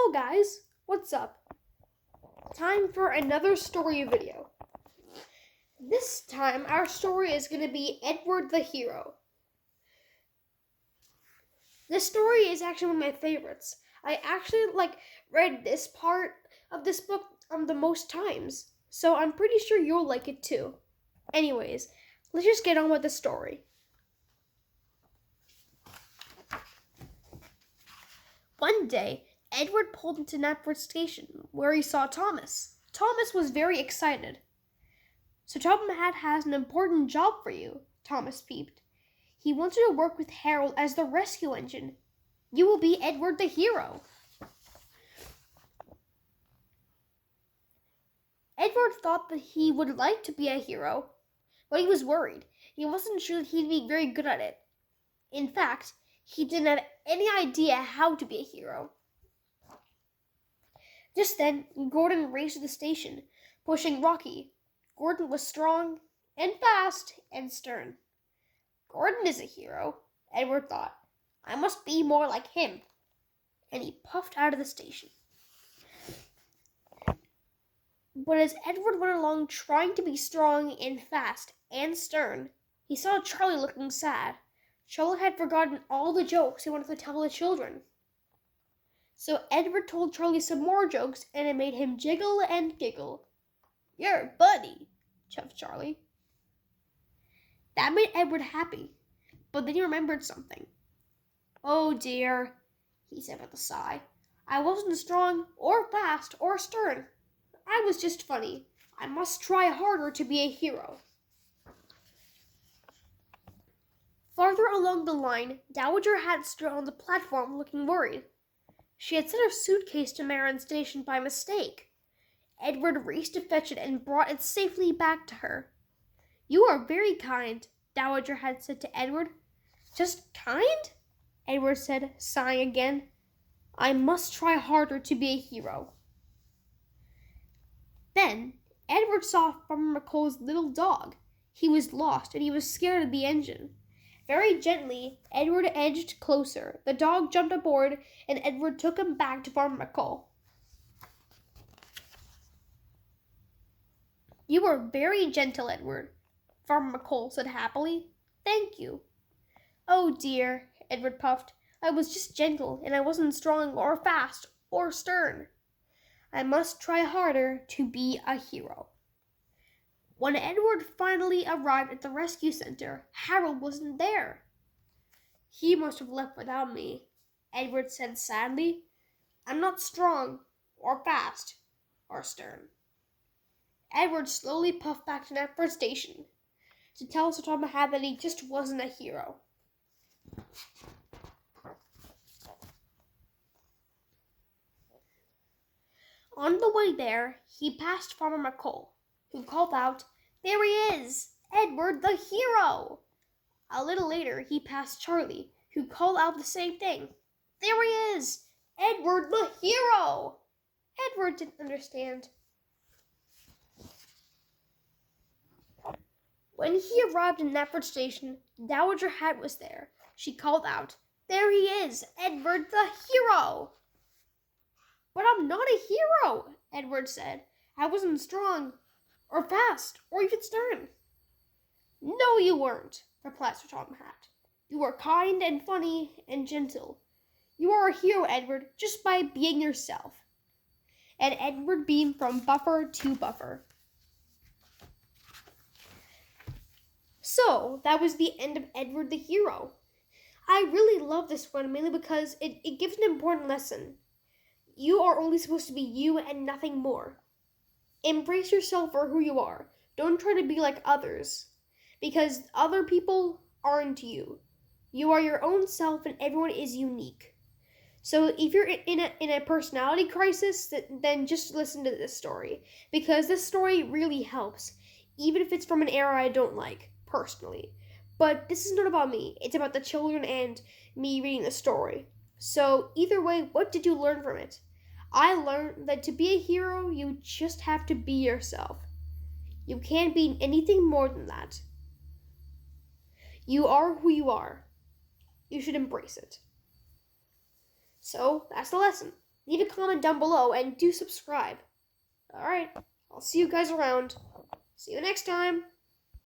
Hello guys, what's up? Time for another story video. This time our story is going to be Edward the Hero. This story is actually one of my favorites. I actually read this part of this book the most times, so I'm pretty sure you'll like it too. Anyways, let's just get on with the story. One day, Edward pulled into Knapford Station, where he saw Thomas. Thomas was very excited. "So Topham Hatt has an important job for you," Thomas peeped. "He wants you to work with Harold as the rescue engine. You will be Edward the Hero." Edward thought that he would like to be a hero, but he was worried. He wasn't sure that he'd be very good at it. In fact, he didn't have any idea how to be a hero. Just then, Gordon raced to the station, pushing Rocky. Gordon was strong and fast and stern. "Gordon is a hero," Edward thought. "I must be more like him." And he puffed out of the station. But as Edward went along trying to be strong and fast and stern, he saw Charlie looking sad. Charlie had forgotten all the jokes he wanted to tell the children. So Edward told Charlie some more jokes, and it made him jiggle and giggle. "You're Buddy," chuffed Charlie. That made Edward happy, but then he remembered something. "Oh dear," he said with a sigh. "I wasn't strong or fast or stern. I was just funny. I must try harder to be a hero." Farther along the line, Dowager Hatt stood on the platform looking worried. She had sent her suitcase to Marin Station by mistake. Edward raced to fetch it and brought it safely back to her. "You are very kind," Dowager Hatt said to Edward. "Just kind?" Edward said, sighing again. "I must try harder to be a hero." Then Edward saw Farmer McColl's little dog. He was lost and he was scared of the engine. Very gently, Edward edged closer. The dog jumped aboard, and Edward took him back to Farmer McColl. "You were very gentle, Edward," Farmer McColl said happily. "Thank you." "Oh dear," Edward puffed. "I was just gentle, and I wasn't strong or fast or stern. I must try harder to be a hero." When Edward finally arrived at the rescue center, Harold wasn't there. "He must have left without me," Edward said sadly. "I'm not strong or fast or stern." Edward slowly puffed back to Knapford Station to tell Sir Topham Hatt that he just wasn't a hero. On the way there, he passed Farmer McColl, who called out, "There he is, Edward the Hero!" A little later, he passed Charlie, who called out the same thing. "There he is, Edward the Hero!" Edward didn't understand. When he arrived in Knapford Station, Dowager Hatt was there. She called out, "There he is, Edward the Hero!" "But I'm not a hero," Edward said. "I wasn't strong or fast or even stern." "No, you weren't," replied Sir Topham Hatt. "You were kind and funny and gentle. You are a hero, Edward, just by being yourself." And Edward beamed from buffer to buffer. So, that was the end of Edward the Hero. I really love this one, mainly because it gives an important lesson. You are only supposed to be you and nothing more. Embrace yourself for who you are. Don't try to be like others, because other people aren't you. You are your own self, and everyone is unique. So if you're in a personality crisis, then just listen to this story, because this story really helps, even if it's from an era I don't like, personally. But this is not about me. It's about the children and me reading the story. So either way, what did you learn from it? I learned that to be a hero, you just have to be yourself. You can't be anything more than that. You are who you are. You should embrace it. So, that's the lesson. leave a comment down below and do subscribe. Alright, I'll see you guys around. See you next time.